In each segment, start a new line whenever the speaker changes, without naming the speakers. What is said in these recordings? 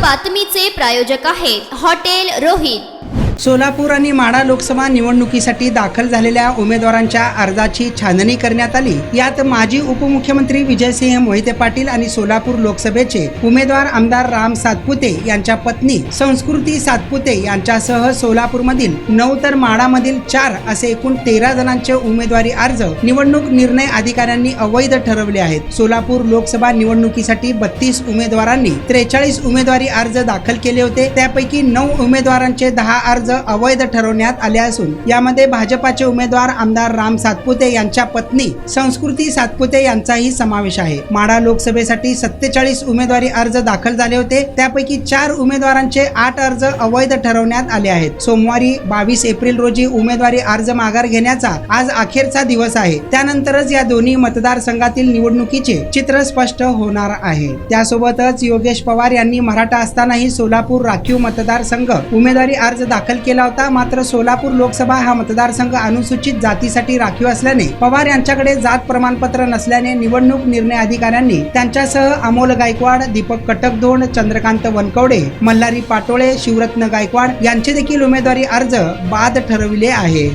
बातमीचे प्रायोजक आहेत हॉटेल रोहित।
सोलापूर आणि माढा लोकसभा निवडणुकीसाठी दाखल झालेल्या उमेदवारांच्या अर्जाची छाननी करण्यात आली। यात माजी उपमुख्यमंत्री विजयसिंह मोहिते पाटील आणि सोलापूर लोकसभेचे उमेदवार आमदार राम सातपुते यांच्या पत्नी संस्कृती सातपुते यांच्यासह सोलापूरमधील 9 तर माढामधील 4 असे एकूण 13 जणांचे उमेदवारी अर्ज निवडणूक निर्णय अधिकाऱ्यांनी अवैध ठरवले आहेत। सोलापूर लोकसभा निवडणुकीसाठी 32 उमेदवारांनी 43 उमेदवारी अर्ज दाखल केले होते। त्यापैकी 9 उमेदवारांचे 10 अर्ज अवैध ठरवण्यात आले असून यामध्ये भाजपाचे उमेदवार आमदार राम सातपुते यांच्या पत्नी संस्कृती सातपुते यांचाही समावेश आहे। माढा लोकसभेसाठी 47 उमेदवारी अर्ज दाखल झाले होते। त्यापैकी 4 उमेदवारांचे 8 अर्ज अवैध ठरवण्यात आले आहेत। सोमवारी 22 एप्रिल रोजी उमेदवारी अर्ज माघार घेण्याचा आज अखेरचा दिवस आहे। त्यानंतरच या दोन्ही मतदारसंघातील निवडणुकीचे चित्र स्पष्ट होणार आहे। त्यासोबतच योगेश पवार यांनी मराठा असतानाही सोलापूर राखीव मतदारसंघ उमेदवारी अर्ज दाखल केला होता। मात्र सोलापूर लोकसभा हा मतदारसंघ अनुसूचित जातीसाठी राखीव असल्याने पवार यांच्याकडे जात प्रमाणपत्र नसल्याने निवडणूक निर्णय अधिकाऱ्यांनी त्यांच्यासह अमोल गायकवाड, दीपक कटकधोंड, चंद्रकांत वनकवडे, मल्हारी पाटोळे, शिवरत्न गायकवाड यांचे देखील उमेदवारी अर्ज बाद ठरविले आहे।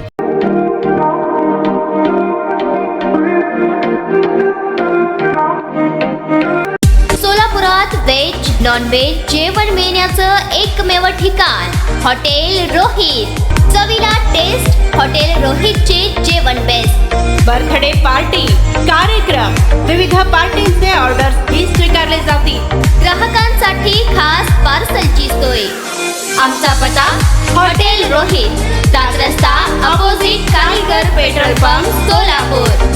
सोलापुरात व्हेज नॉन व्हेज जेवण मिळण्याचं एकमेव ठिकाण हॉटेल रोहित। चवीला टेस्ट हॉटेल रोहितचे जेवण बेस्ट।
बर्थडे पार्टी, कार्यक्रम, विविध पार्टींचे ऑर्डर्स ही स्वीकारले जातील।
ग्राहकांसाठी खास पार्सलची सोय। आमचा पत्ता हॉटेल रोहित, दादर रस्ता, opposite Kaligar petrol pump, Solapur.